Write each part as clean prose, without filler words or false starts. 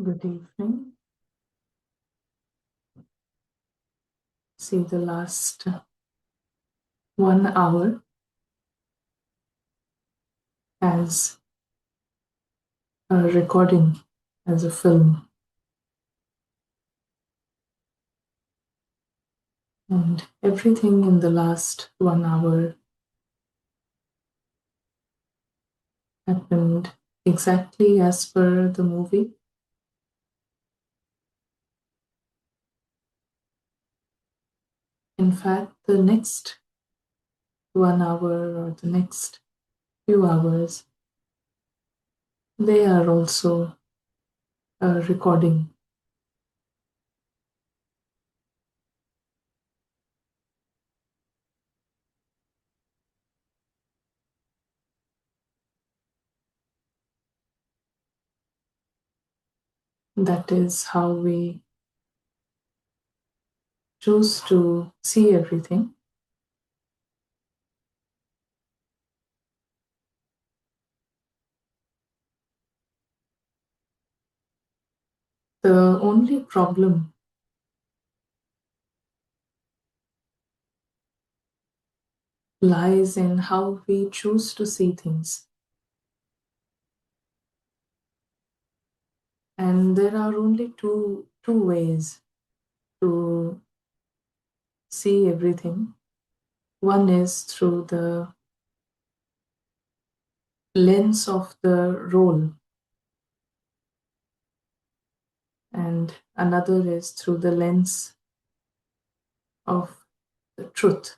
Good evening. See the last 1 hour as a recording, as a film, and everything in the last 1 hour happened exactly as per the movie. In fact, the next 1 hour or the next few hours, they are also a recording. That is how we choose to see everything. The only problem lies in how we choose to see things. And there are only two ways to see everything. One is through the lens of the role, and another is through the lens of the truth.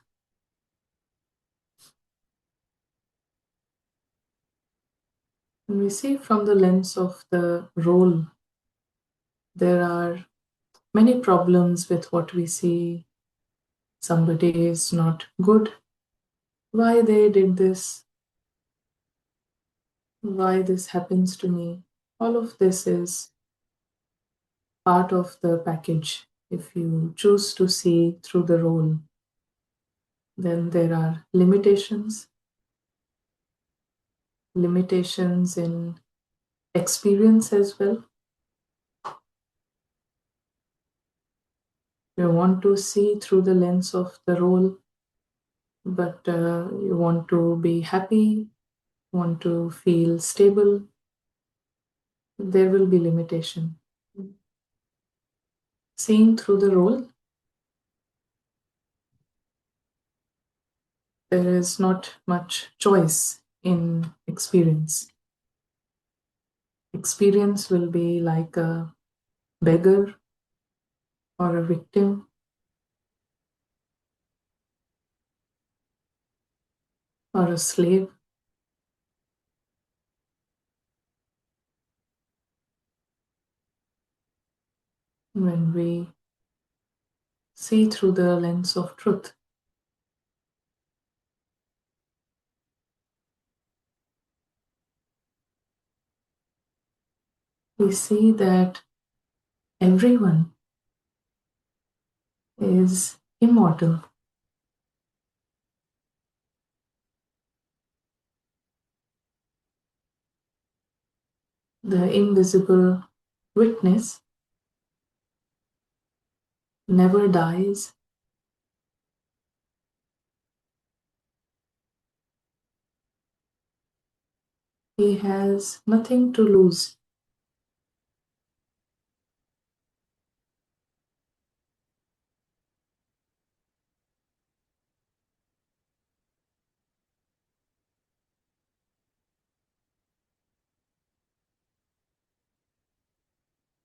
When we see from the lens of the role, there are many problems with what we see. Somebody is not good. Why they did this? Why this happens to me? All of this is part of the package. If you choose to see through the role, then there are limitations in experience as well. You want to see through the lens of the role, but you want to be happy, want to feel stable, there will be limitation. Seeing through the role, there is not much choice in experience. Experience will be like a beggar or a victim or a slave. When we see through the lens of truth, we see that everyone is immortal. The invisible witness never dies. He has nothing to lose.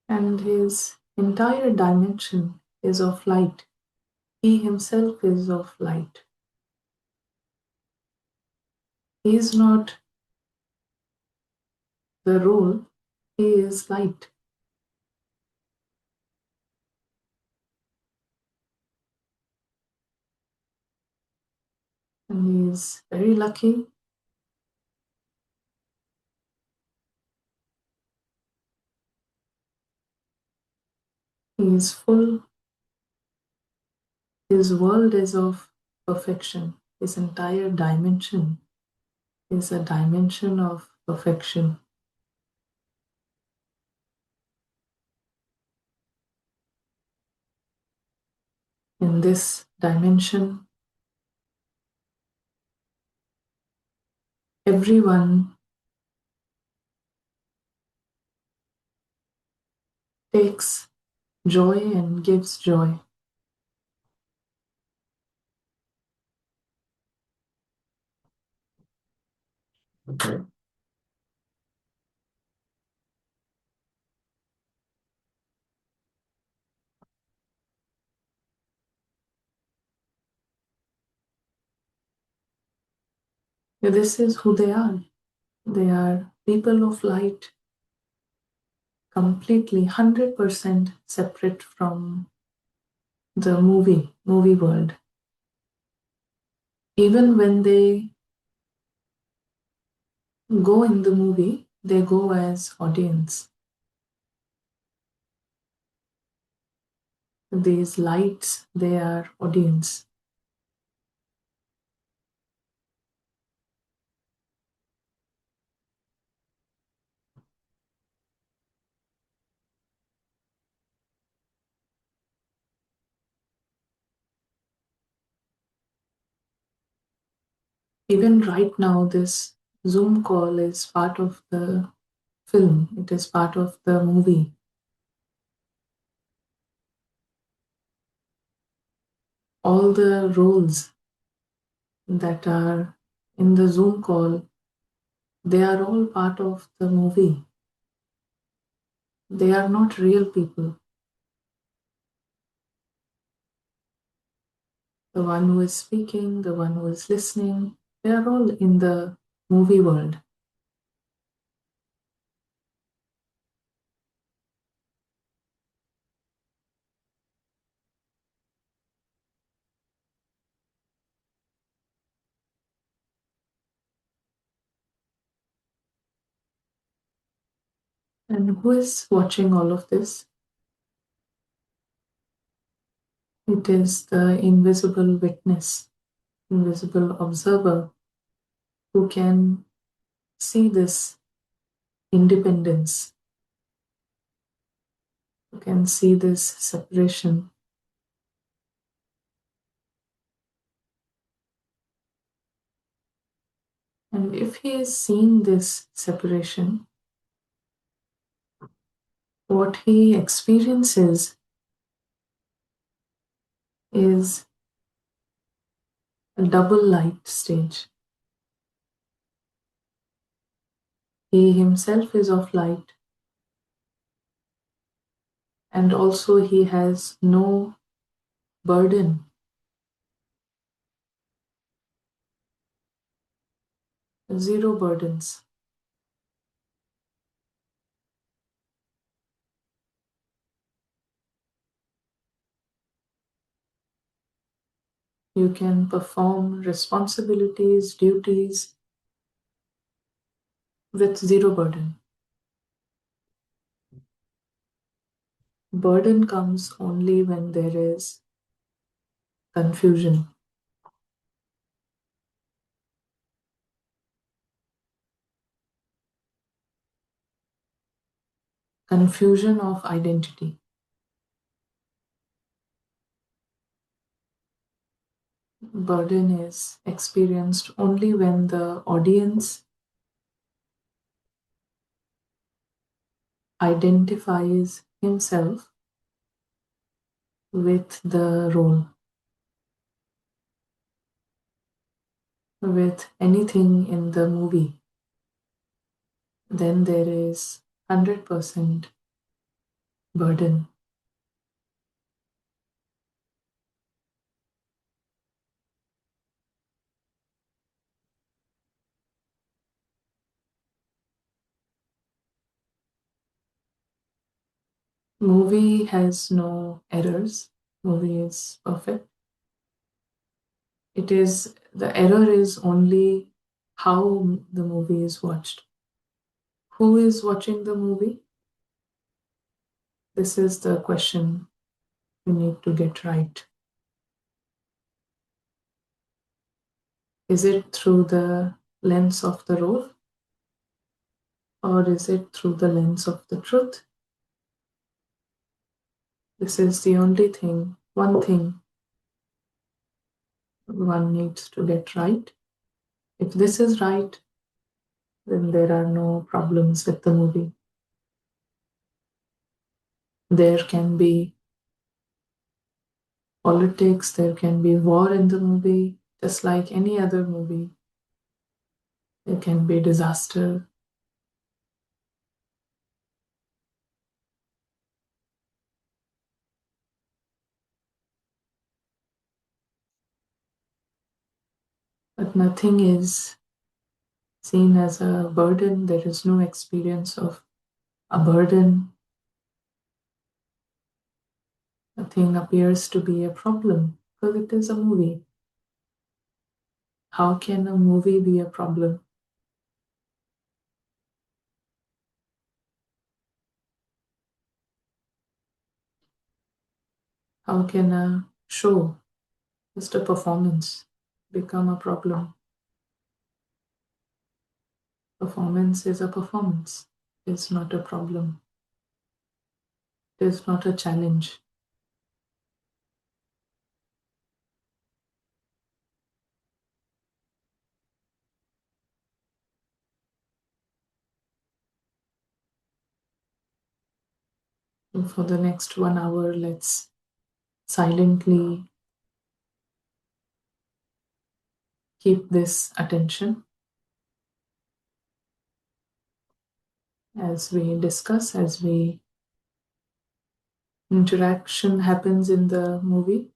And his entire dimension is of light. He himself is of light. He is not the role, he is light. And he is very lucky. He is full. His world is of perfection. His entire dimension is a dimension of perfection. In this dimension, everyone takes joy and gives joy. This is who they are. They are people of light, completely 100% separate from the movie world. Even when they go in the movie, they go as audience. These lights, they are audience. Even right now, this Zoom call is part of the film, it is part of the movie. All the roles that are in the Zoom call, they are all part of the movie. They are not real people. The one who is speaking, the one who is listening, they are all in the movie world. And who is watching all of this? It is the invisible witness, invisible observer who can see this independence, who can see this separation. And if he is seeing this separation, what he experiences is a double light stage. He himself is of light, and also he has no burden, zero burdens. You can perform responsibilities, duties with zero burden. Burden comes only when there is confusion. Confusion of identity. Burden is experienced only when the audience identifies himself with the role, with anything in the movie. Then there is 100% burden. Movie has no errors. Movie is perfect. It is the error is only how the movie is watched. Who is watching the movie? This is the question we need to get right. Is it through the lens of the role, or is it through the lens of the truth? This is the only thing, one thing one needs to get right. If this is right, then there are no problems with the movie. There can be politics, there can be war in the movie, just like any other movie. There can be disaster. But nothing is seen as a burden. There is no experience of a burden. Nothing appears to be a problem because it is a movie. How can a movie be a problem? How can a show, just a performance, become a problem? Performance is a performance. It's not a problem. It is not a challenge. And for the next 1 hour, let's silently keep this attention as we discuss, as we interaction happens in the movie.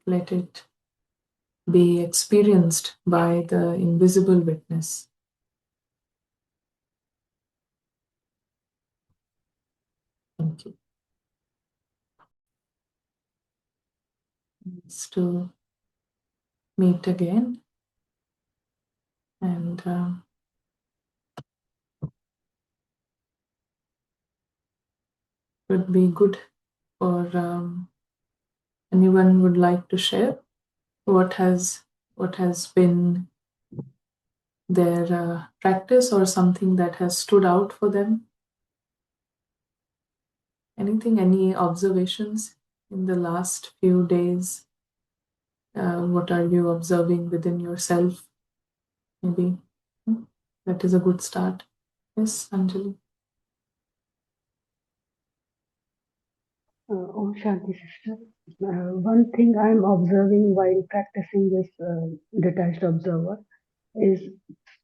Let it be experienced by the invisible witness. Thank you. It's to meet again, and would be good for anyone would like to share what has been their practice or something that has stood out for them. Anything, any observations in the last few days? What are you observing within yourself? Maybe. That is a good start. Yes, Anjali. Om Shanti Sister. One thing I'm observing while practicing this detached observer is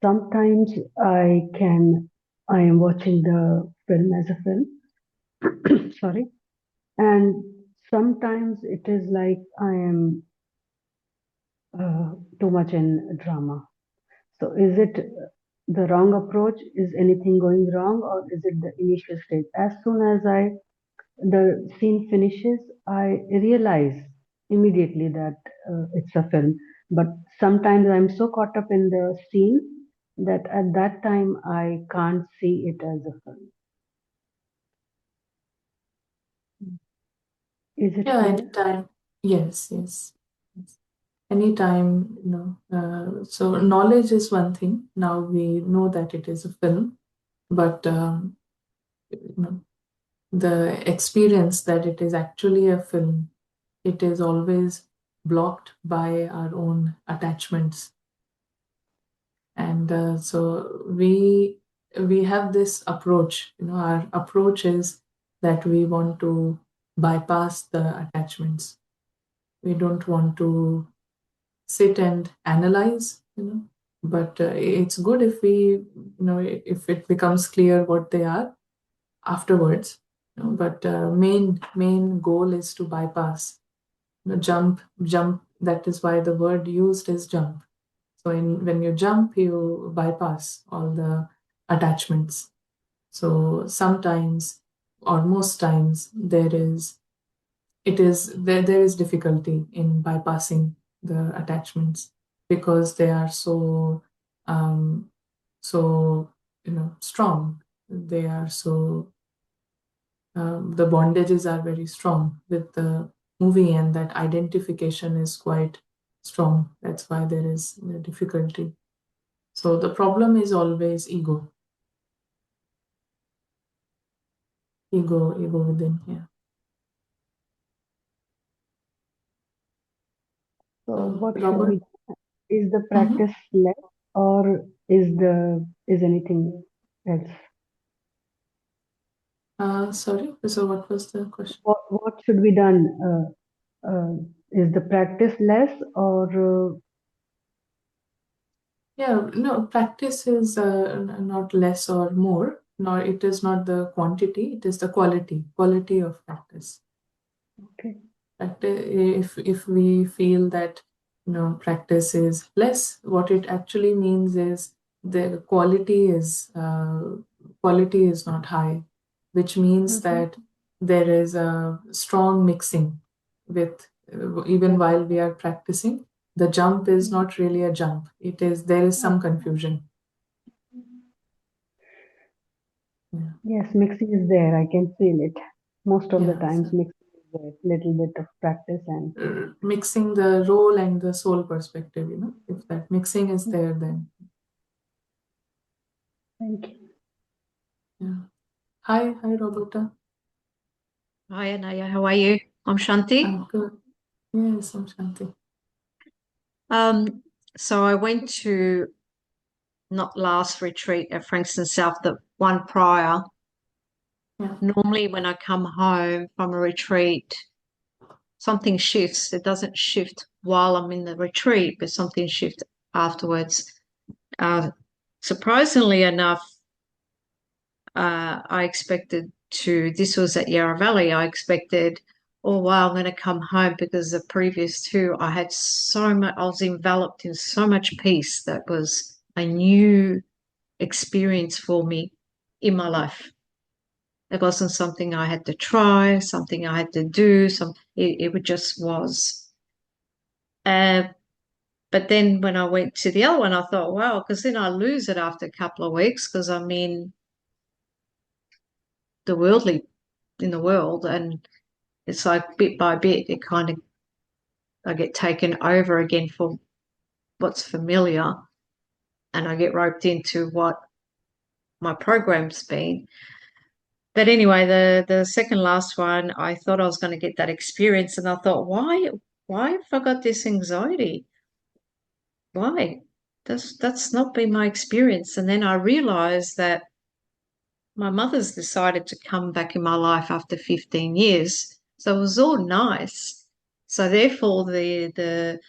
sometimes I am watching the film as a film, sorry, and sometimes it is like I am too much in drama. So is it the wrong approach? Is anything going wrong, or is it the initial stage? As soon as the scene finishes, I realize immediately that it's a film. But sometimes I'm so caught up in the scene that at that time I can't see it as a film. Is it Yeah, clear? anytime. Yes, yes. Yes. Anytime, so knowledge is one thing. Now we know that it is a film, but you know, the experience that it is actually a film, it is always blocked by our own attachments. And so we have this approach. Our approach is that we want to bypass the attachments. We don't want to sit and analyze, but it's good if if it becomes clear what they are afterwards. But main goal is to bypass, jump. That is why the word used is jump. So when you jump, you bypass all the attachments. So sometimes, or most times, there is difficulty in bypassing the attachments because they are um, so strong. They are so the bondages are very strong with the movie, and that identification is quite strong. That's why there is the difficulty. So the problem is always ego within. Yeah. So what should Robert. be, is the Mhm. practice less or is anything else? Sorry, so what was the question? What should be done? Is the practice less or Yeah, no, practice is not less or more, nor it is not the quantity, it is the quality of practice. okay? Practice, if we feel that practice is less, what it actually means is the quality is not high, which means Mm-hmm. that there is a strong mixing with even Yeah. while we are practicing, the jump is Mm. not really a jump. It is there is some Okay. confusion. Yeah, Yes, mixing is there. I can feel it. Most of the yeah. times, So, mixing is there. Little bit of practice and mixing the role and the soul perspective, if that mixing is there, then thank you. yeah. Hi, Roberta. Hi, Anaya. How are you? I'm Shanti. I'm good. Yes, I'm Shanti. Um, so I went to not last retreat at Frankston South, the one prior. Yeah. Normally, when I come home from a retreat, something shifts. It doesn't shift while I'm in the retreat, but something shifts afterwards. Uh, Surprisingly enough, I expected to, this was at Yarra Valley, I expected, oh wow, I'm going to come home because the previous two, I had so much, I was enveloped in so much peace that was a new experience for me in my life. It wasn't something I had to try, something I had to do, it just was. Uh, but then when I went to the other one, I thought, wow, because then I lose it after a couple of weeks because I'm in the worldly, in the world, and it's like bit by bit, it kind of, I get taken over again for what's familiar and I get roped into what my program's been. But anyway, the second last one, I thought I was going to get that experience and I thought, why have I got this anxiety? Why? That's not been my experience. And then I realized that my mother's decided to come back in my life after 15 years. So it was all nice. So therefore the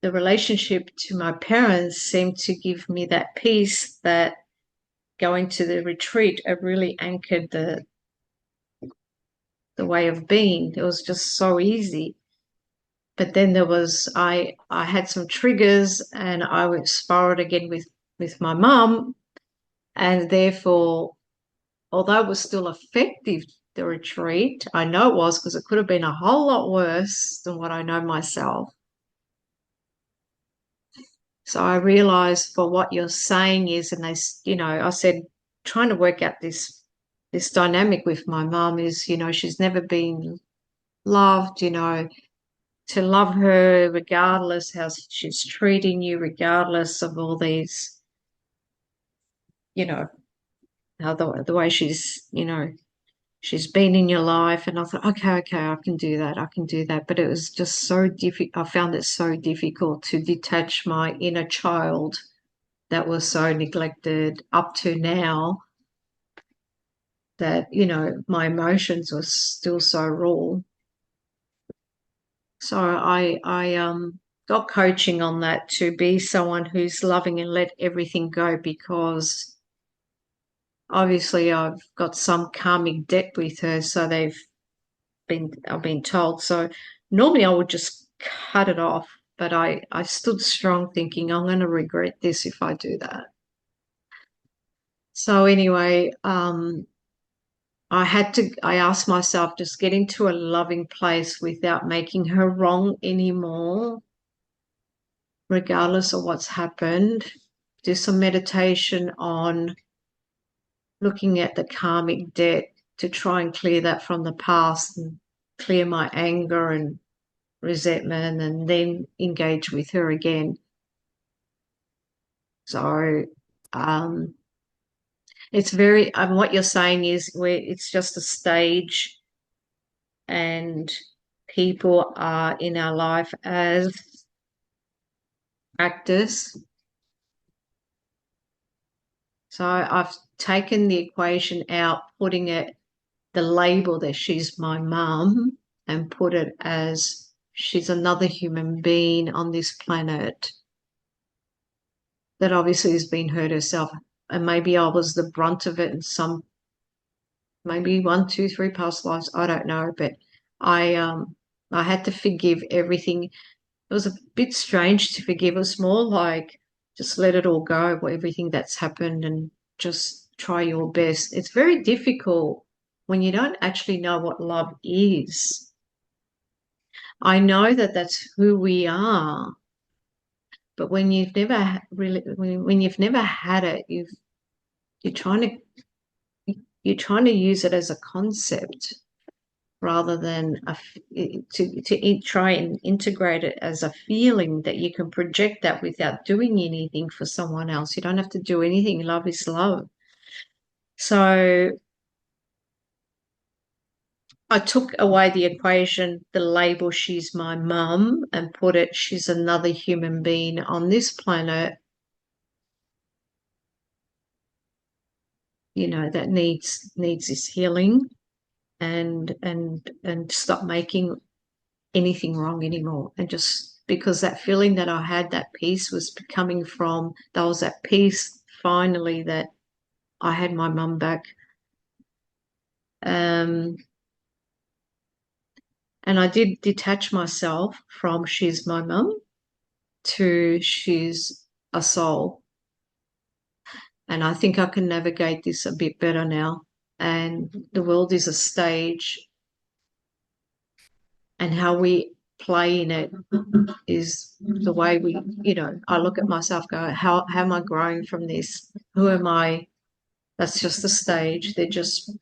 relationship to my parents seemed to give me that peace that going to the retreat it really anchored the way of being. It was just so easy. But then I had some triggers and I went spiraled again with my mum, and therefore although it was still effective, the retreat, I know it was because it could have been a whole lot worse than what I know myself. So I realized for what you're saying is, and I said, trying to work out this dynamic with my mum is, she's never been loved, to love her regardless how she's treating you, regardless of all these, you know, how the way she's been in your life. And I thought, okay, I can do that. I can do that. But it was just so difficult. I found it so difficult to detach my inner child that was so neglected up to now that, my emotions were still so raw. So I got coaching on that to be someone who's loving and let everything go because obviously I've got some karmic debt with her. So I've been told. So normally I would just cut it off, but I stood strong thinking I'm going to regret this if I do that. So anyway, I asked myself, just get into a loving place without making her wrong anymore, regardless of what's happened. Do some meditation on looking at the karmic debt to try and clear that from the past and clear my anger and resentment and then engage with her again. So, um, it's very, what you're saying is where it's just a stage and people are in our life as actors. So I've taken the equation out, putting it, the label that she's my mum, and put it as she's another human being on this planet that obviously has been hurt herself. And maybe I was the brunt of it in some, maybe 1, 2, 3 past lives. I don't know, but I had to forgive everything. It was a bit strange to forgive. It was more like just let it all go, everything that's happened, and just try your best. It's very difficult when you don't actually know what love is. I know that that's who we are, but when you've never really, when you've never had it, you're trying to use it as a concept rather than to try and integrate it as a feeling that you can project that without doing anything for someone else. You don't have to do anything. Love is love. So I took away the equation, the label, she's my mum, and put it, she's another human being on this planet, that needs this healing, and stop making anything wrong anymore. And just because that feeling that I had, that peace was coming from, there was that peace finally that I had my mum back. And I did detach myself from she's my mum to she's a soul. And I think I can navigate this a bit better now. And the world is a stage, and how we play in it is the way we, I look at myself, go, how am I growing from this? Who am I? That's just the stage. They're just,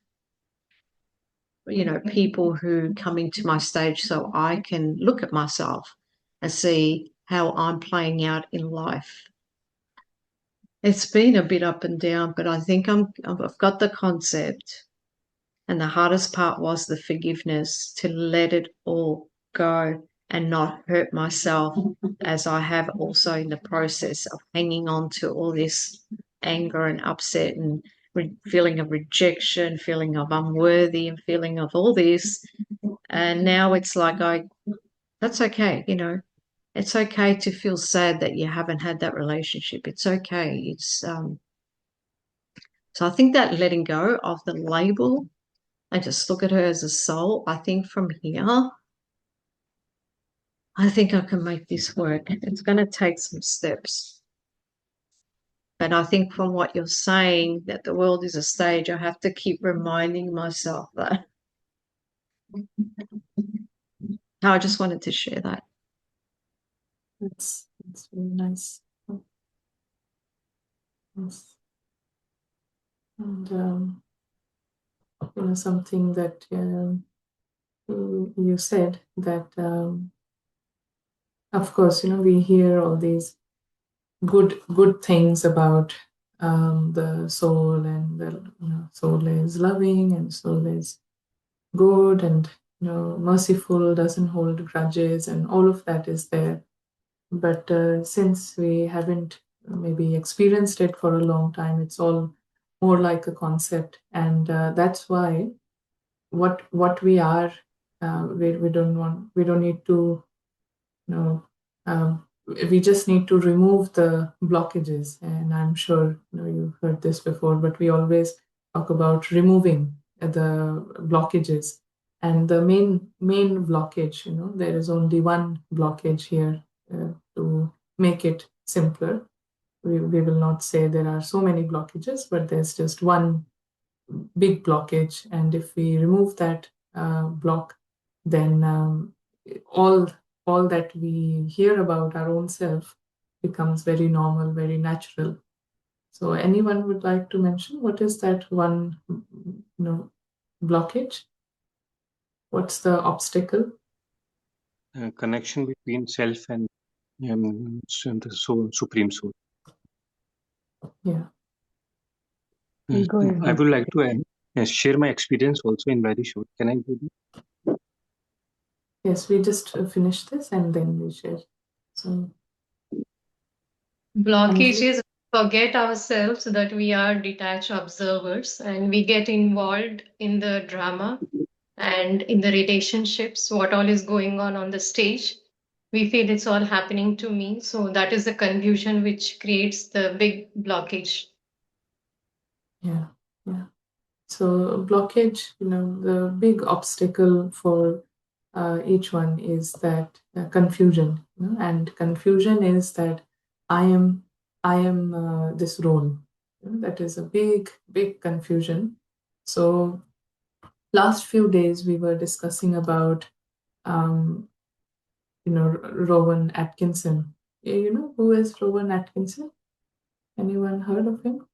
people who come into my stage so I can look at myself and see how I'm playing out in life. It's been a bit up and down, but I think I've got the concept. And the hardest part was the forgiveness, to let it all go and not hurt myself, as I have also in the process of hanging on to all this anger and upset and feeling of rejection, feeling of unworthy, and feeling of all this. And now it's like, that's okay, it's okay to feel sad that you haven't had that relationship. It's okay. So I think that letting go of the label and just look at her as a soul, I think from here, I think I can make this work. It's going to take some steps. But I think from what you're saying, that the world is a stage, I have to keep reminding myself that. I just wanted to share that. That's really nice. Yes. And something that you said, that of course, we hear all these good things about the soul, and the soul is loving, and soul is good, and merciful, doesn't hold grudges, and all of that is there. But since we haven't maybe experienced it for a long time, it's all more like a concept, and that's why what we are, we don't need to, we just need to remove the blockages. And I'm sure you've heard this before, but we always talk about removing the blockages. And the main blockage, there is only one blockage here, to make it simpler. We will not say there are so many blockages, but there's just one big blockage. And if we remove that block, then all that we hear about our own self becomes very normal, very natural. So anyone would like to mention what is that one blockage? What's the obstacle? Connection between self and the soul, supreme soul. Yeah. Ego is I would like to share my experience also in very short. Can I do that? Yes, we just finish this and then we share. So, Blockage Anjali? is forget ourselves that we are detached observers and we get involved in the drama and in the relationships, what all is going on the stage. We feel it's all happening to me. So that is the confusion which creates the big blockage. Yeah, yeah. So blockage, the big obstacle for each one is that confusion, and confusion is that I am this role. That is a big, big confusion. So last few days we were discussing about um, Rowan Atkinson. You know who is Rowan Atkinson? Anyone heard of him?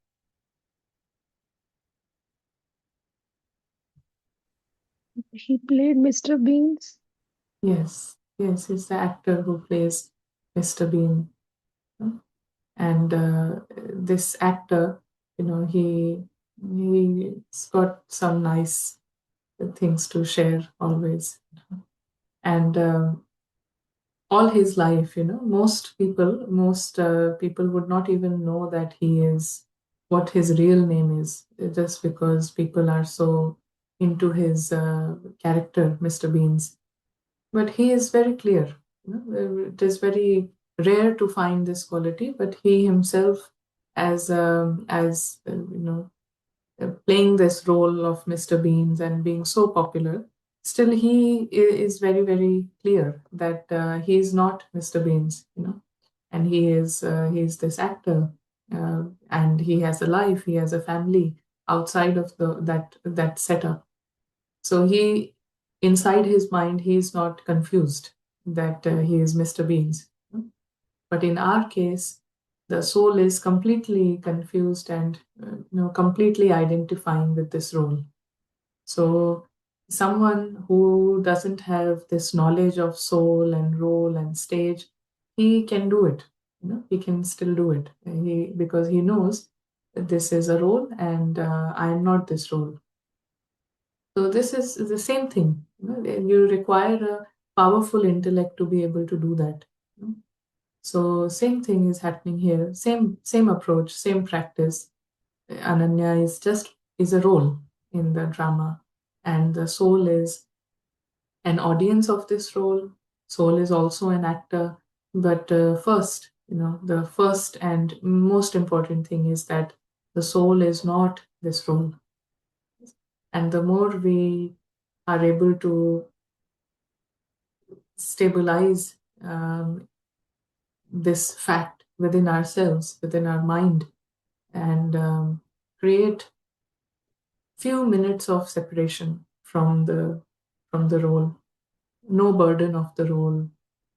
He played Mr. Beans. Yes, yes, he's the actor who plays Mr. Bean. And this actor, he's got some nice things to share always. And all his life, most people would not even know that he is what his real name is, just because people are so into his character, Mr. Beans. But he is very clear. It is very rare to find this quality, but he himself, playing this role of Mr. Beans and being so popular, still he is very, very clear that he is not Mr. Beans, and he is this actor, and he has a life, he has a family outside of that setup. So he, inside his mind, he is not confused that he is Mr. Beans. But in our case, the soul is completely confused and completely identifying with this role. So someone who doesn't have this knowledge of soul and role and stage, he can do it. He can still do it. Because he knows that this is a role and I am not this role. So this is the same thing. You require a powerful intellect to be able to do that. So same thing is happening here. Same approach, same practice. Ananya is a role in the drama, and the soul is an audience of this role. Soul is also an actor. But first, the first and most important thing is that the soul is not this role. And the more we are able to stabilize this fact within ourselves, within our mind, and create few minutes of separation from the role. No burden of the role,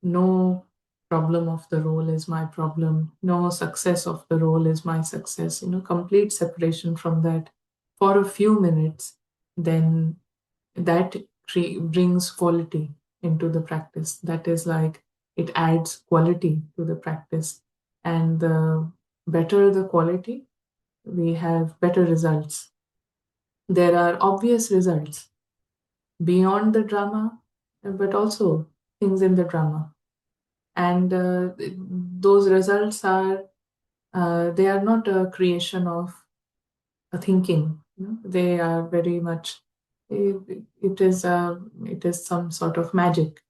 no problem of the role is my problem, no success of the role is my success. Complete separation from that for a few minutes, then that brings quality into the practice. That is like it adds quality to the practice, and the better the quality, we have better results. There are obvious results beyond the drama, but also things in the drama. And those results are they are not a creation of a thinking. They are very much it is some sort of magic.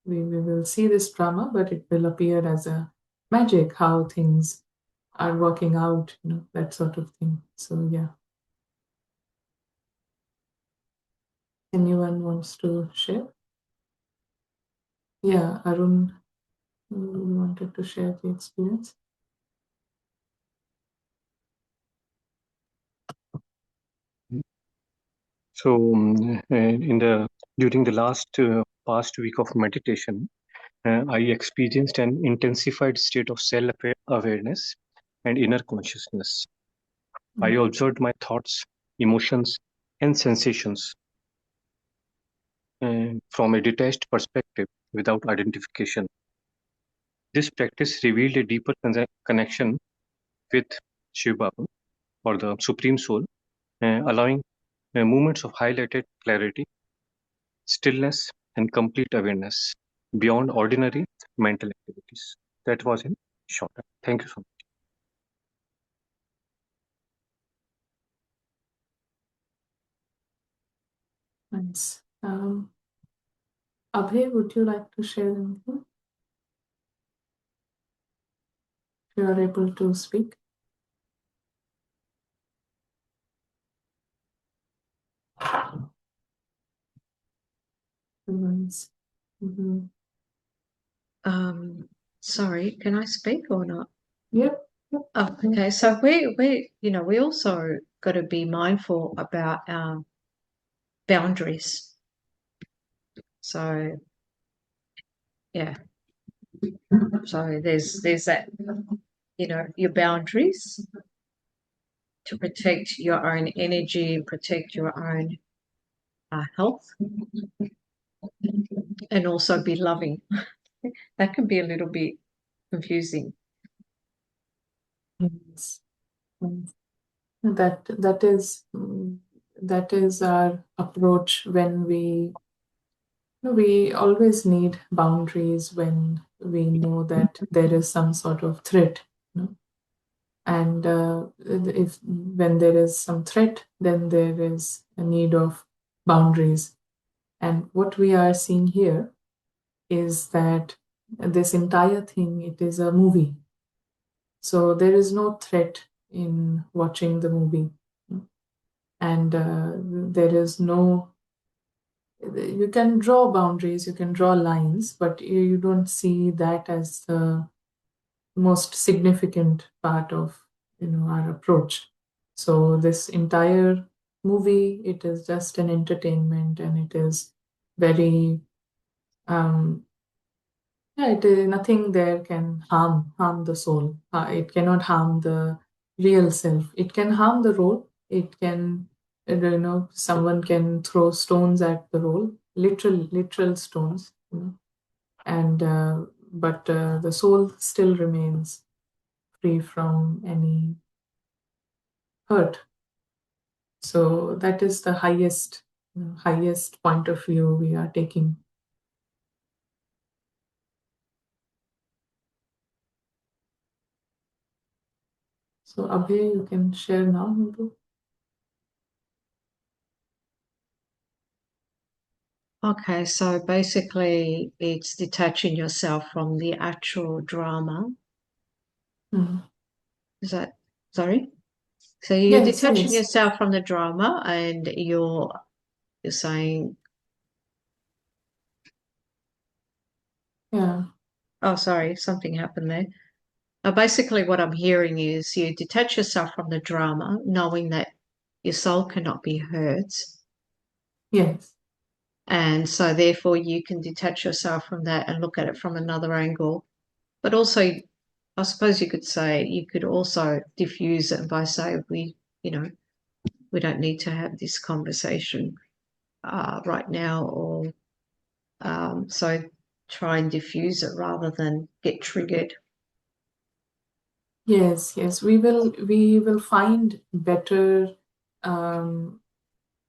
We will see this drama, but it will appear as a magic how things are working out, that sort of thing. So yeah. Anyone wants to share? Yeah, Arun, you wanted to share the experience. So, during the past week of meditation, I experienced an intensified state of self-awareness and inner consciousness. I observed my thoughts, emotions, and sensations from a detached perspective without identification. This practice revealed a deeper connection with Shiv Baba, or the Supreme Soul, allowing moments of highlighted clarity, stillness, and complete awareness beyond ordinary mental activities. That was in short. Thank you so much. Thanks. Abhay, would you like to share anything? If you are able to speak. Otherwise, mhm. Sorry, can I speak or not? Yep. Oh, okay. So we also got to be mindful about our boundaries. So yeah. So there's that, your boundaries to protect your own energy, protect your own health, and also be loving. That can be a little bit confusing. Yes. Yes. That is our approach when we always need boundaries when we know that there is some sort of threat, you know. And if when there is some threat, then there is a need of boundaries. And what we are seeing here is that this entire thing, it is a movie. So there is no threat in watching the movie. And there is no, you can draw boundaries, you can draw lines, but you don't see that as the most significant part of our approach. So this entire movie, it is just an entertainment, and it is very um, yeah, nothing there can harm the soul. It cannot harm the real self. It can harm the role. It can, someone can throw stones at the role, literal stones, and but the soul still remains free from any hurt. So that is the highest point of view we are taking. So Abhay, you can share now, Hindu. Okay, so basically it's detaching yourself from the actual drama. Mm. Is that, sorry? So you're Yes, detaching yes. yourself from the drama and you're saying, Yeah. oh, sorry, something happened there. Basically, what I'm hearing is you detach yourself from the drama, knowing that your soul cannot be hurt. Yes. And so, therefore, you can detach yourself from that and look at it from another angle. But also, I suppose you could say, you could also diffuse it by saying, we don't need to have this conversation right now, or so try and diffuse it rather than get triggered. Yes, yes. We will find better um,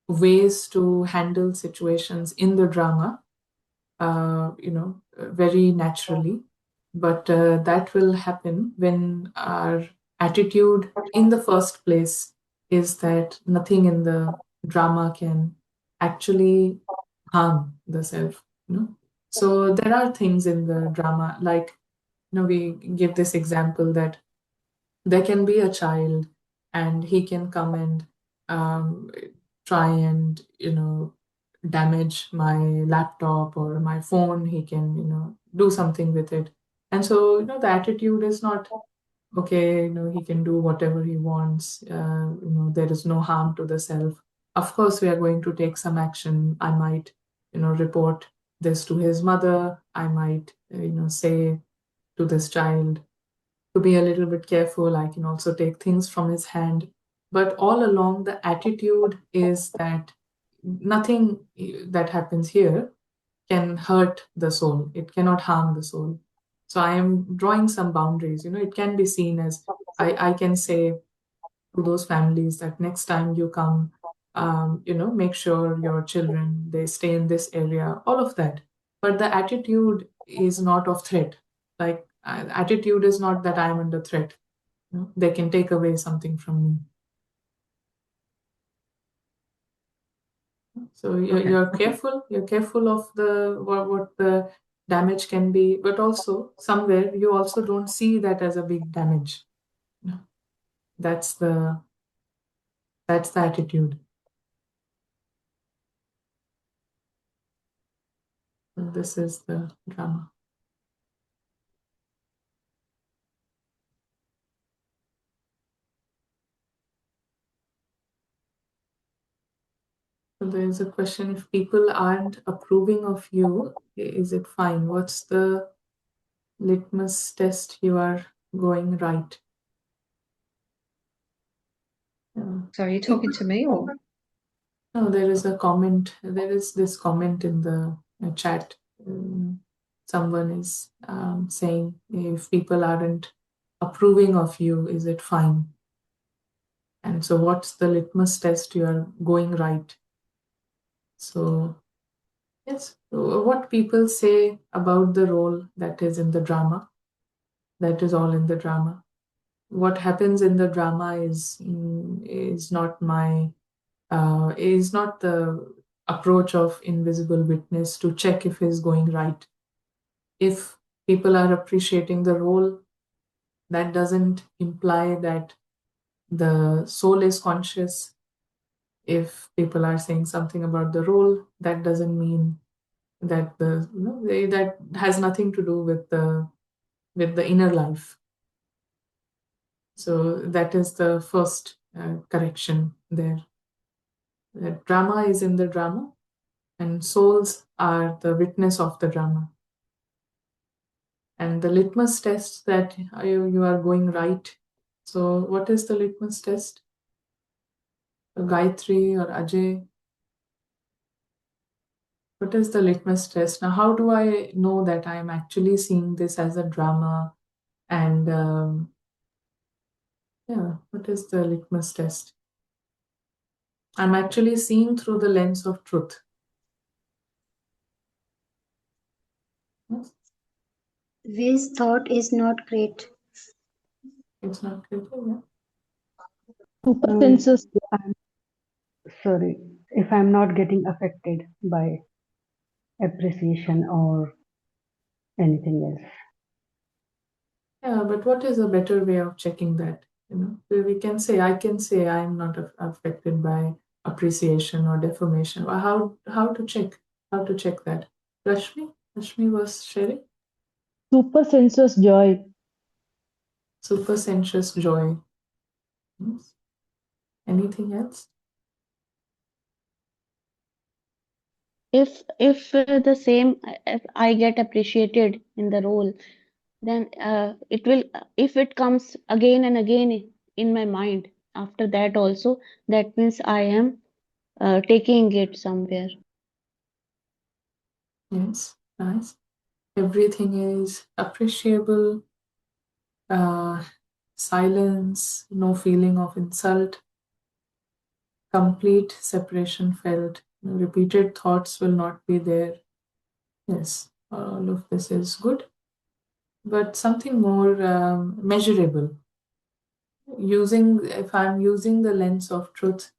ways to handle situations in the drama, very naturally. But that will happen when our attitude in the first place is that nothing in the drama can actually harm the self. So there are things in the drama, like we give this example that there can be a child, and he can come and um, try and damage my laptop or my phone. He can do something with it. And so the attitude is not okay. He can do whatever he wants. There is no harm to the self. Of course we are going to take some action. I might report this to his mother. I might say to this child to be a little bit careful. I can also take things from his hand. But all along, the attitude is that nothing that happens here can hurt the soul. It cannot harm the soul. So I am drawing some boundaries. It can be seen as I can say to those families that next time you come, make sure your children, they stay in this area, all of that. But the attitude is not of threat. Like attitude is not that I'm under threat. They can take away something from me. So you're careful. You're careful of the what the damage can be, but also somewhere you also don't see that as a big damage. That's the attitude. And this is the drama. So there is a question: if people aren't approving of you, is it fine? What's the litmus test you are going right? So are you talking to me or? No, there is a comment. There is this comment in the chat. Someone is saying, if people aren't approving of you, is it fine? And so, what's the litmus test you are going right? So, yes, what people say about the role that is in the drama, that is all in the drama. What happens in the drama is not my is not the approach of invisible witness to check if he's going right. If people are appreciating the role, that doesn't imply that the soul is conscious. If people are saying something about the role, that doesn't mean that that has nothing to do with the inner life. So that is the first correction there. The drama is in the drama, and souls are the witness of the drama. And the litmus test that you are going right. So what is the litmus test? Gayatri or Ajay? What is the litmus test? Now, how do I know that I am actually seeing this as a drama? And what is the litmus test? I'm actually seeing through the lens of truth. Yes? This thought is not great. It's not clear. Yeah. Super senses. Sorry, if I'm not getting affected by appreciation or anything else. Yeah, but what is a better way of checking that? We can say, I can say I'm not affected by appreciation or defamation. How to check? How to check that? Rashmi was sharing Super sensuous joy. super sensuous joy. Yes. Anything else? If the same, if I get appreciated in the role, then it will, if it comes again and again in my mind after that also, that means I am taking it somewhere. Yes, nice. Everything is appreciable. Silence, no feeling of insult, complete separation felt. Repeated thoughts will not be there. Yes, all of this is good, but something more measurable. If I'm using the lens of truth,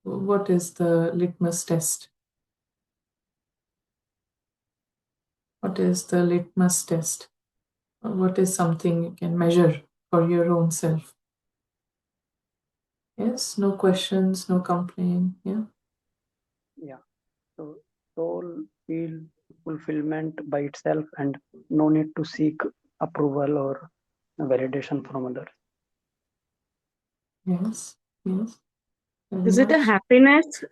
what is the litmus test? What is the litmus test? What is something you can measure for your own self? Yes, no questions, no complaint. Yeah. Yeah. So soul feel fulfillment by itself and no need to seek approval or validation from others. Yes. Yes. Very Is it a much. happiness?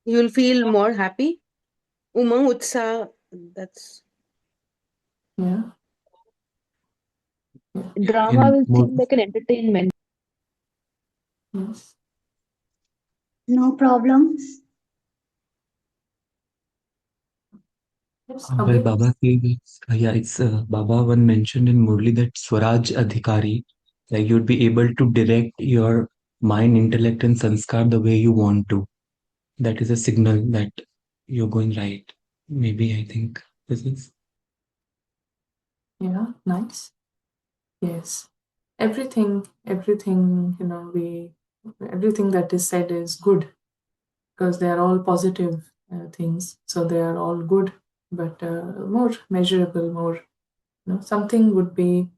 You'll feel more happy. Umang Utsa, that's Yeah. Drama will more seem like an entertainment. Yes. No problem. Yes. well Abhay? Baba says yeah, it's Baba one mentioned in Murli that Swaraj Adhikari, like you'd be able to direct your mind, intellect, and sanskar the way you want to. That is a signal that you're going right. Maybe I think this is. Yeah, nice. Yes. Everything, everything that is said is good because they are all positive things. So they are all good, but more measurable, more, something would be,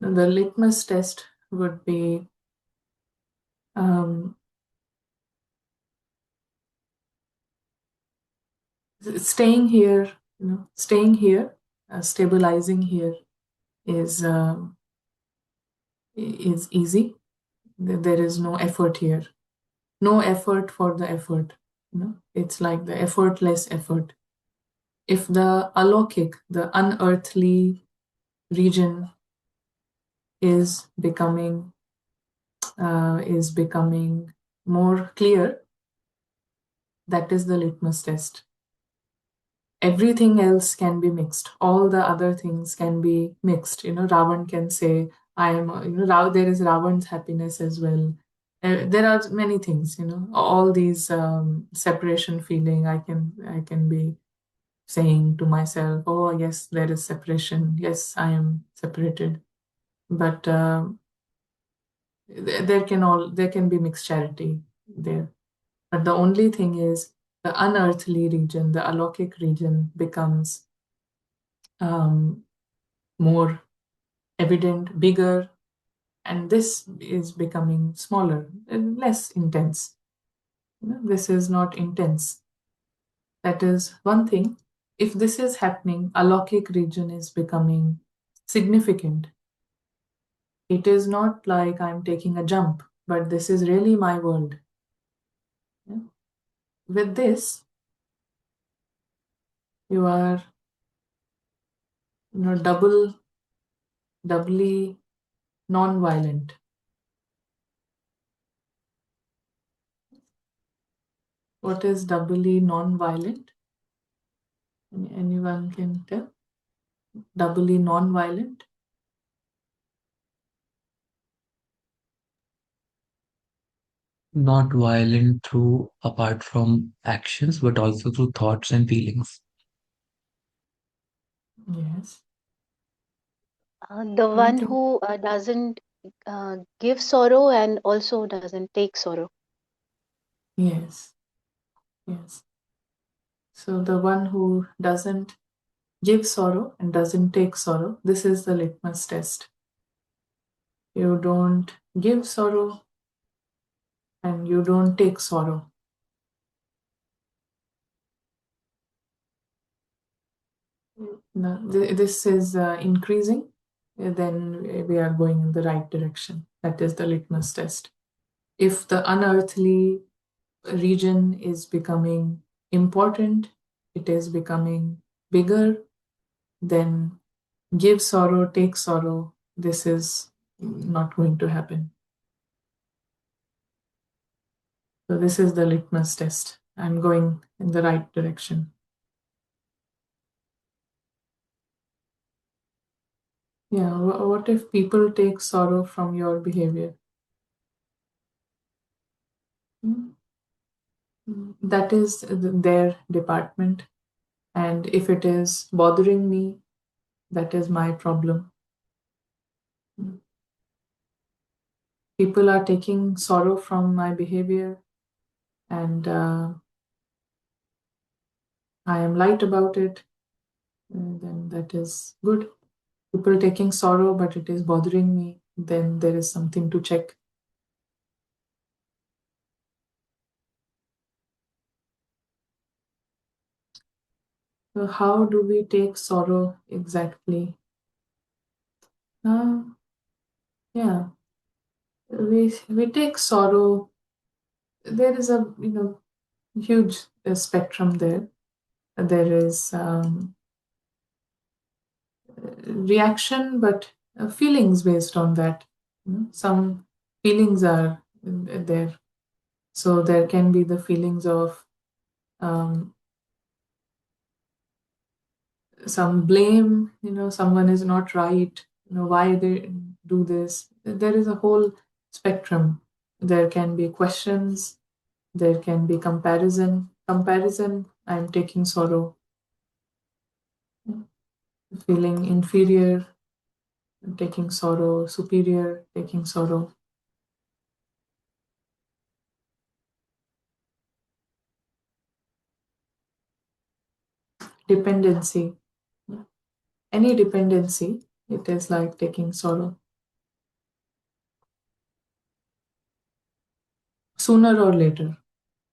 the litmus test would be um, staying here, stabilizing here is easy. There is no effort here, no effort for the effort. It's like the effortless effort. If the alokik, the unearthly region, is becoming more clear, that is the litmus test. Everything else can be mixed. All the other things can be mixed. Ravan can say, I am, there is Ravan's happiness as well. There are many things, all these separation feeling. I can be saying to myself, oh, yes, there is separation. Yes, I am separated. But there can be mixed charity there. But the only thing is the unearthly region, the alokik region, becomes more evident, bigger, and this is becoming smaller and less intense. This is not intense. That is one thing. If this is happening, alokik region is becoming significant. It is not like I'm taking a jump, but this is really my world. Yeah? With this, you are, doubly non-violent. What is doubly non-violent? Anyone can tell? Doubly non-violent? Not violent through apart from actions, but also through thoughts and feelings. Yes. The one Anything? who doesn't give sorrow and also doesn't take sorrow. Yes. Yes. So the one who doesn't give sorrow and doesn't take sorrow, this is the litmus test. You don't give sorrow and you don't take sorrow. Now, this is increasing, then we are going in the right direction. That is the litmus test. If the unearthly region is becoming important, it is becoming bigger, then give sorrow, take sorrow, this is not going to happen. So this is the litmus test. I'm going in the right direction. Yeah, what if people take sorrow from your behavior? That is their department. And if it is bothering me, that is my problem. People are taking sorrow from my behavior, and I am light about it, then that is good. People taking sorrow, but it is bothering me, then there is something to check. So how do we take sorrow exactly? Yeah, we take sorrow. There is a huge spectrum there. There is reaction, but feelings based on that. Some feelings are there. So there can be the feelings of um, some blame, someone is not right, why they do this. There is a whole spectrum. There can be questions, there can be comparison. Comparison, I'm taking sorrow. Feeling inferior, taking sorrow. Superior, taking sorrow. Dependency. Any dependency, it is like taking sorrow. Sooner or later,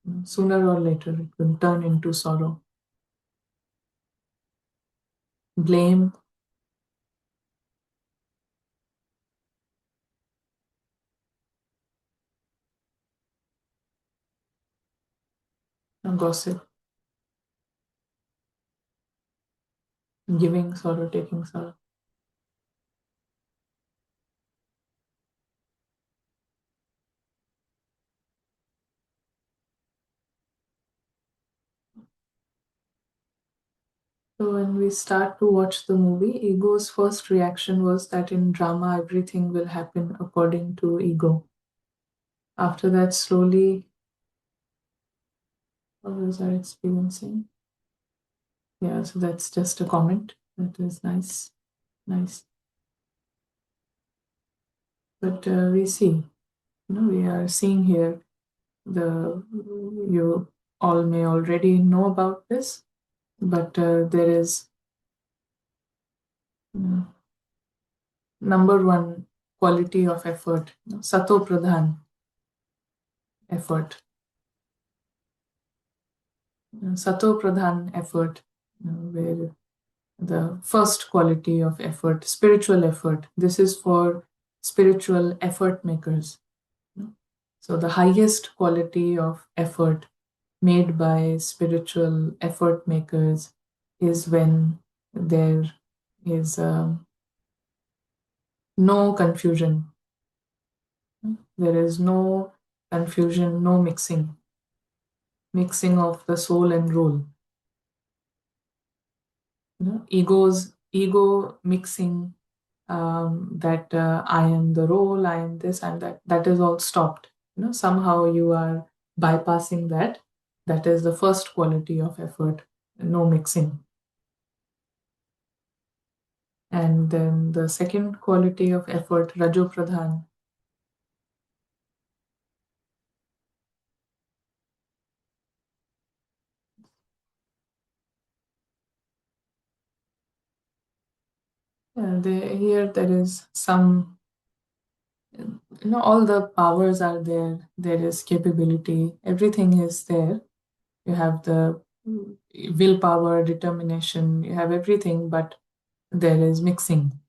it will turn into sorrow. Blame, gossip, giving sorrow, taking sorrow. So when we start to watch the movie, ego's first reaction was that in drama, everything will happen according to ego. After that, slowly, what was I experiencing? Yeah, so that's just a comment. That is nice. Nice. But we see, we are seeing here you all may already know about this, but there is number one quality of effort, sato pradhan effort. Sato pradhan effort, where the first quality of effort, spiritual effort. This is for spiritual effort makers. So the highest quality of effort made by spiritual effort makers is when there is no confusion. There is no confusion, no mixing of the soul and role. Ego mixing, that I am the role, I am this, and that is all stopped. Somehow you are bypassing that. That is the first quality of effort, no mixing. And then the second quality of effort, Rajo Pradhan. Here there is some, all the powers are there. There is capability. Everything is there. You have the willpower, determination. You have everything, but there is mixing.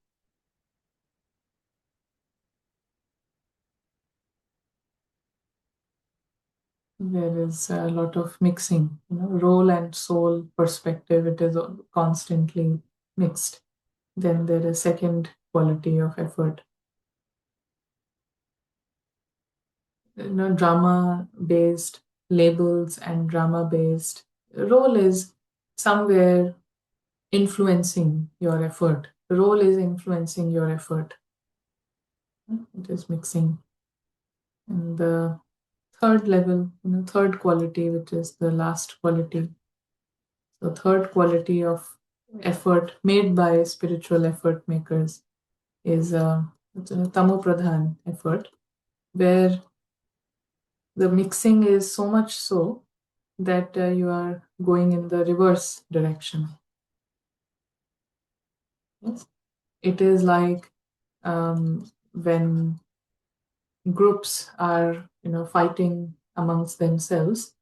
There is a lot of mixing, role and soul perspective. It is constantly mixed. Then there is second quality of effort. Drama based labels and drama based role is somewhere influencing your effort. Role is influencing your effort. It is mixing. And the third level, third quality, which is the last quality. So third quality of effort made by spiritual effort makers is tamo pradhan effort, where the mixing is so much so that you are going in the reverse direction. Yes? It is like when groups are fighting amongst themselves.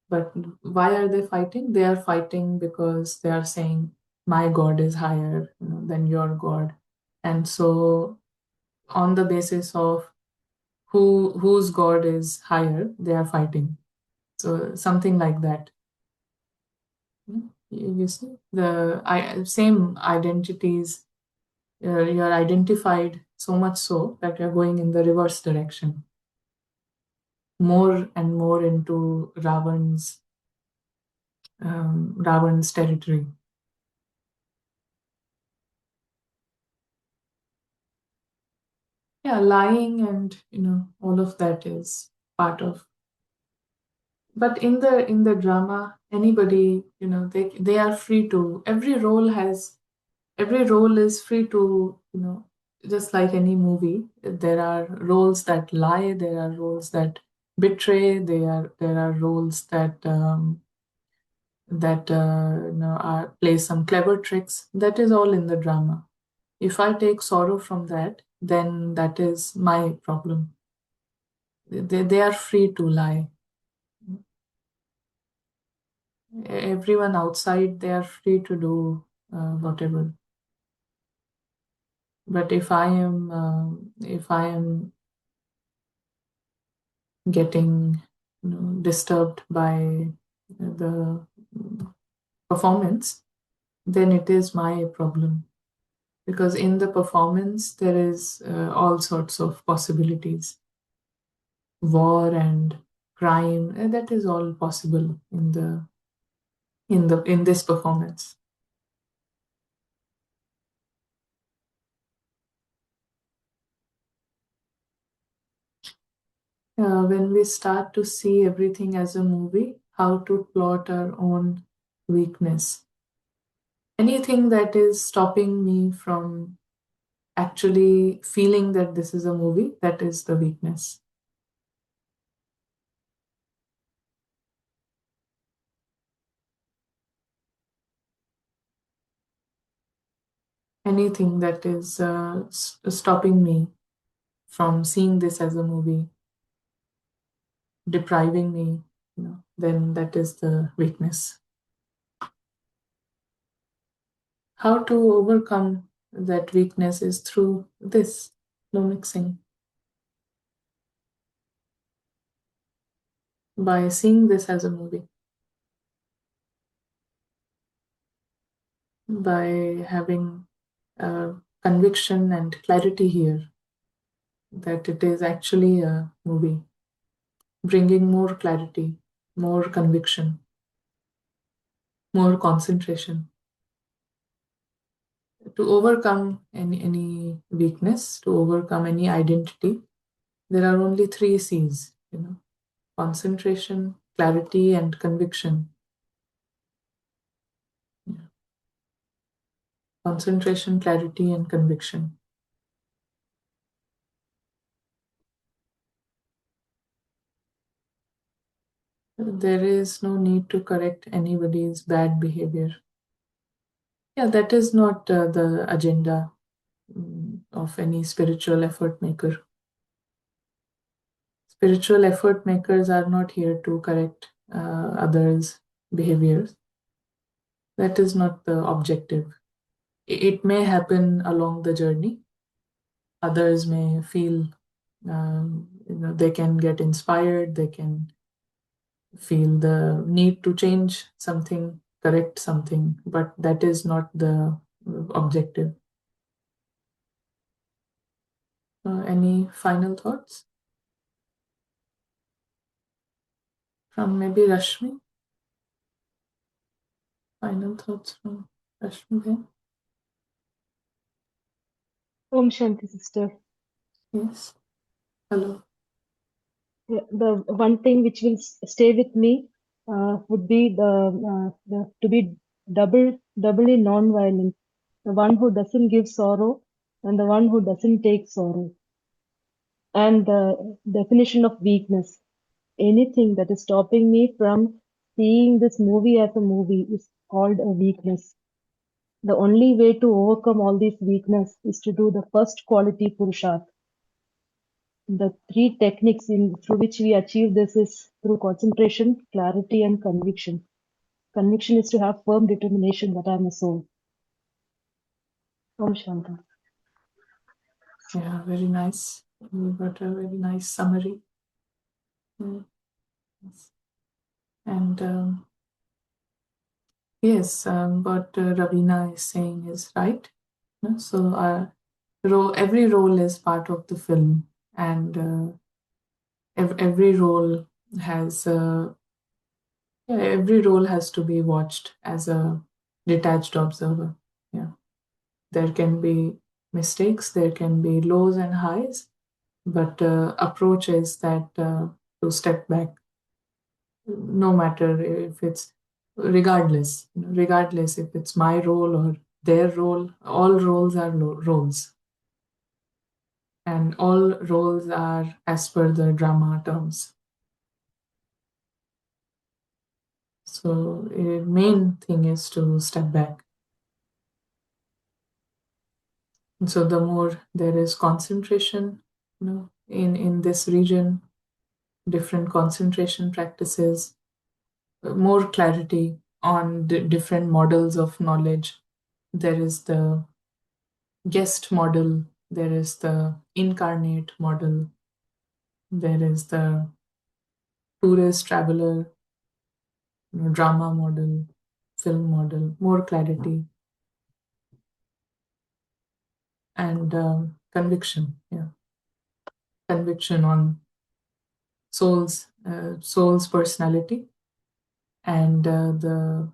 But why are they fighting? They are fighting because they are saying, my God is higher than your God. And so on the basis of whose God is higher, they are fighting. So something like that. You see, the same identities, you're identified so much so that you're going in the reverse direction. More and more into Ravan's territory. Yeah, lying and all of that is part of. But in the drama, anybody, they are free to. Every role is free to, just like any movie. There are roles that lie. There are roles that betray. There are roles that play some clever tricks. That is all in the drama. If I take sorrow from that, then that is my problem. They are free to lie. Everyone outside, they are free to do whatever. But if I am getting disturbed by the performance, then it is my problem, because in the performance there is all sorts of possibilities, war and crime, and that is all possible in this performance. When we start to see everything as a movie, how to plot our own weakness. Anything that is stopping me from actually feeling that this is a movie, that is the weakness. Anything that is stopping me from seeing this as a movie, depriving me, then that is the weakness. How to overcome that weakness is through this, no mixing. By seeing this as a movie. By having conviction and clarity here that it is actually a movie, bringing more clarity, more conviction, more concentration. To overcome any weakness, to overcome any identity, there are only 3 C's, concentration, clarity, and conviction. Yeah. Concentration, clarity, and conviction. There is no need to correct anybody's bad behavior. Yeah, that is not the agenda of any spiritual effort maker. Spiritual effort makers are not here to correct others' behaviors. That is not the objective. It may happen along the journey. Others may feel, they can get inspired, they can feel the need to change something, correct something, but that is not the objective. Any final thoughts? From maybe Rashmi? Final thoughts from Rashmi then? Om Shanti, sister. Yes. Hello. The one thing which will stay with me would be to be doubly non-violent, the one who doesn't give sorrow and the one who doesn't take sorrow. And the definition of weakness, anything that is stopping me from seeing this movie as a movie is called a weakness. The only way to overcome all these weakness is to do the first quality purusharth. The 3 techniques through which we achieve this is through concentration, clarity, and conviction. Conviction is to have firm determination that I am a soul. Om Shanti. Yeah, very nice. You got a very nice summary. Yes. And yes, what Ravina is saying is right. So every role is part of the film, and every role has every role has to be watched as a detached observer. Yeah, there can be mistakes, there can be lows and highs, But approach is that to step back, no matter if it's regardless if it's my role or their role, all roles are roles, and all roles are as per the drama terms. So main thing is to step back. And so the more there is concentration, in this region, different concentration practices, more clarity on different models of knowledge. There is the guest model, there is the incarnate model, there is the tourist traveler, drama model, film model, more clarity and conviction. Yeah, conviction on soul's personality and the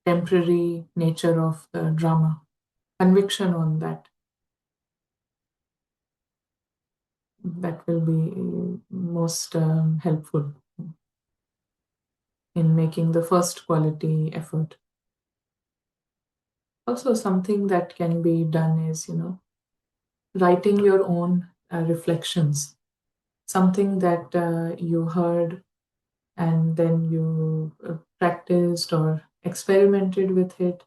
temporary nature of the drama. Conviction on that. That will be most helpful in making the first quality effort. Also, something that can be done is, writing your own reflections, something that you heard and then you practiced or experimented with it,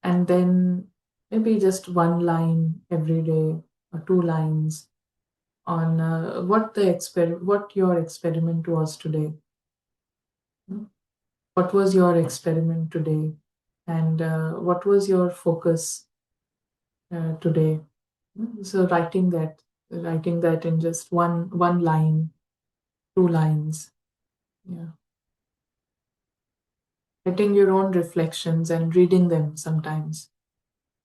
and then maybe just one line every day or two lines on what your experiment was today. What was your experiment today, and what was your focus today? So writing that in just one line, two lines. Yeah. Writing your own reflections and reading them sometimes.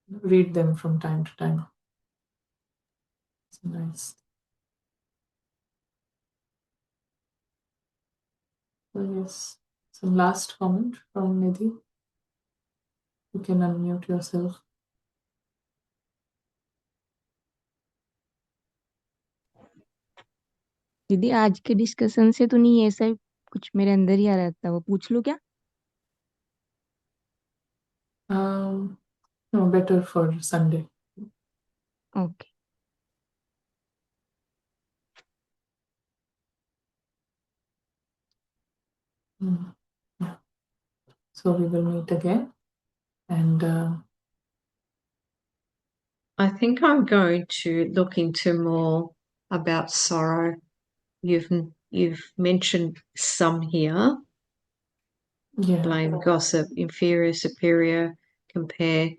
Read them from time to time. It's nice. So yes, some last comment from Nidhi. You can unmute yourself. दीदी आज के discussion से तो नहीं, ऐसा ही कुछ मेरे अंदर ही आ रहा था, वो पूछ लूं क्या? No, better for Sunday. Okay. Yeah. So we will meet again, and I think I'm going to look into more about sorrow. You've mentioned some here. yeah. Blame, gossip, inferior, superior, compare.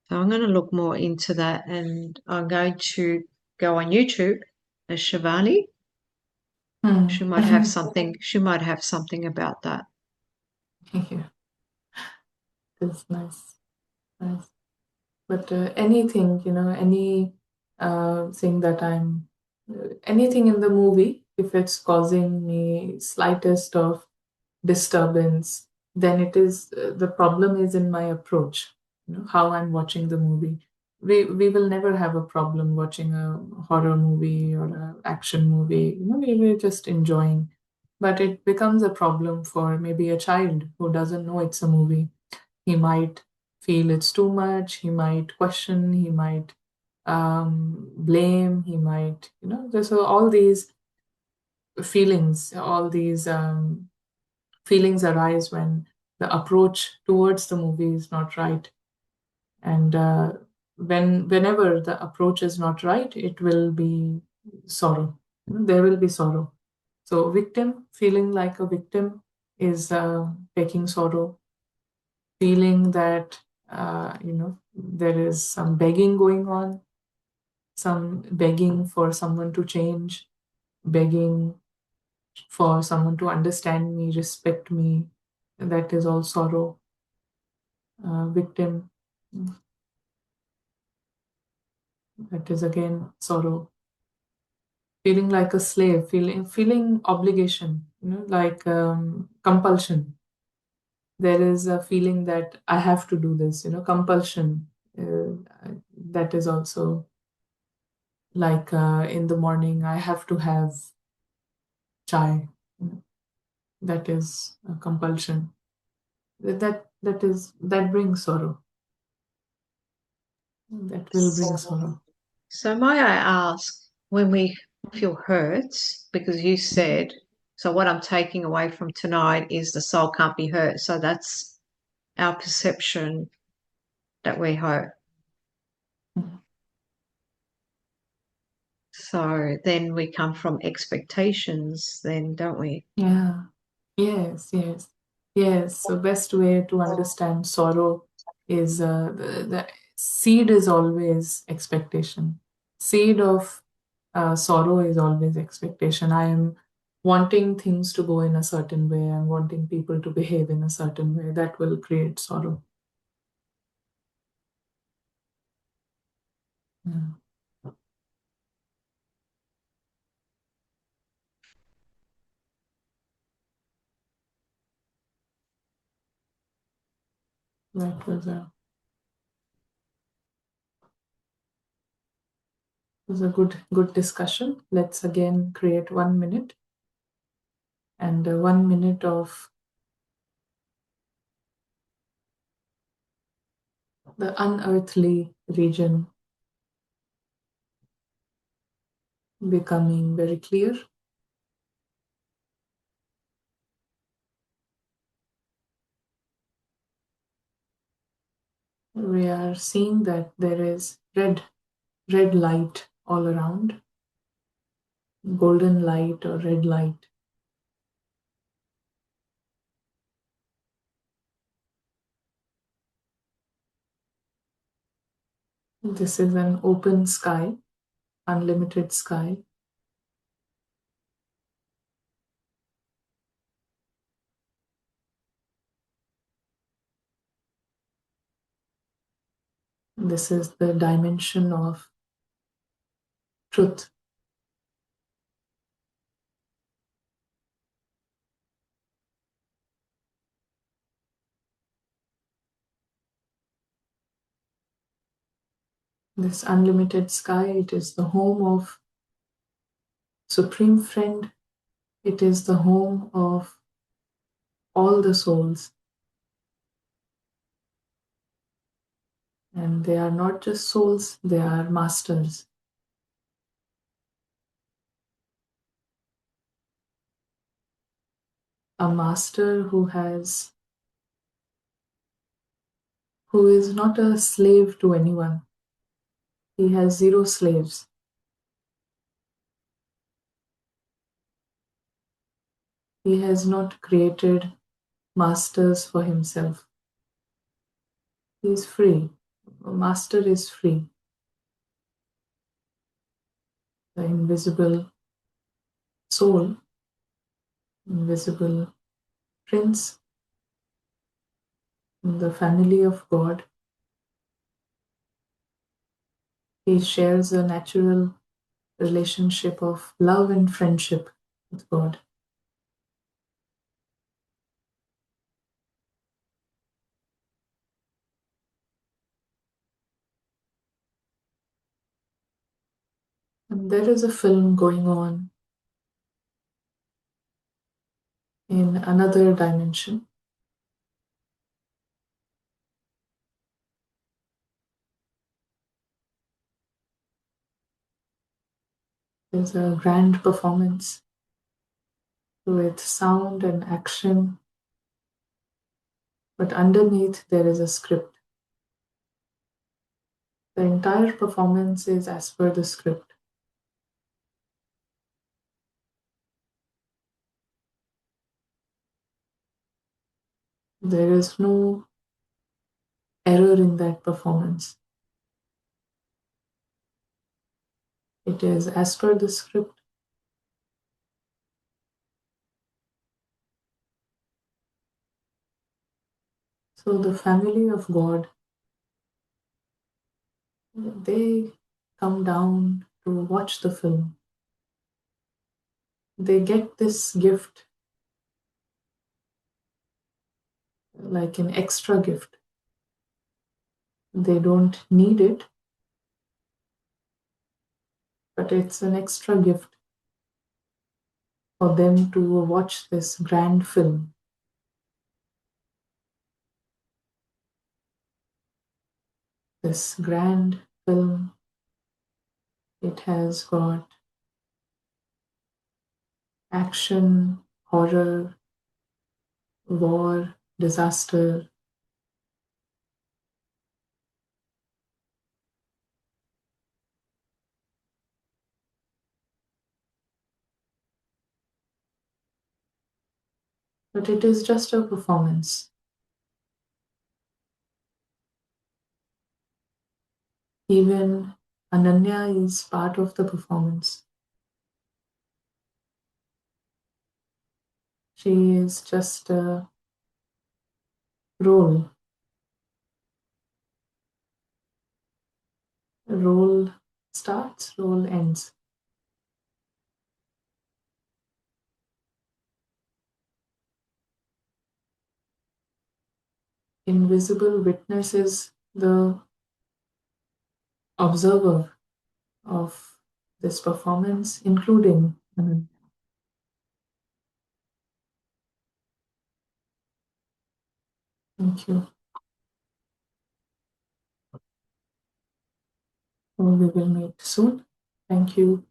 So I'm going to look more into that, and I'm going to go on YouTube as Shivani. She might have something. She might have something about that. Yeah, it's nice. Nice. But anything, any thing that anything in the movie, if it's causing me slightest of disturbance, then it is the problem is in my approach, how I'm watching the movie. We will never have a problem watching a horror movie or an action movie. We're just enjoying. But it becomes a problem for maybe a child who doesn't know it's a movie. He might feel it's too much. He might question. He might blame. He might, there's all these feelings, all these feelings arise when the approach towards the movie is not right. And whenever the approach is not right, it will be sorrow. There will be sorrow. So victim, feeling like a victim is taking sorrow, feeling that there is some begging going on, some begging for someone to change, begging for someone to understand me, respect me. That is all sorrow. Victim, that is again sorrow. Feeling like a slave, feeling obligation, like compulsion. There is a feeling that I have to do this, compulsion. That is also like in the morning, I have to have chai. That is a compulsion. That brings sorrow. That will bring sorrow. So may I ask, when we feel hurt, because you said, so what I'm taking away from tonight is the soul can't be hurt. So that's our perception that we hurt. So then we come from expectations then, don't we? Yeah. Yes, yes. Yes. So best way to understand sorrow is the seed is always expectation. Seed of sorrow is always expectation. I am wanting things to go in a certain way. I'm wanting people to behave in a certain way. That will create sorrow. Yeah. That was a good discussion. Let's again create 1 minute and 1 minute of the unearthly region becoming very clear. We are seeing that there is red light all around, golden light or red light. This is an open sky, unlimited sky. This is the dimension of truth. This unlimited sky, it is the home of Supreme Friend. It is the home of all the souls. And they are not just souls, they are masters. A master who is not a slave to anyone. He has 0 slaves. He has not created masters for himself. He is free. A master is free. The invisible soul, invisible prince in the family of God. He shares a natural relationship of love and friendship with God. And there is a film going on in another dimension. There's a grand performance with sound and action, but underneath there is a script. The entire performance is as per the script. There is no error in that performance. It is as per the script. So the family of God, they come down to watch the film. They get this gift like an extra gift. They don't need it, but it's an extra gift for them to watch this grand film. This grand film, it has got action, horror, war, disaster. But it is just a performance. Even Ananya is part of the performance. She is just a role. Role starts, role ends. Invisible witness is the observer of this performance, including Ananya. Thank you. We will meet soon. Thank you.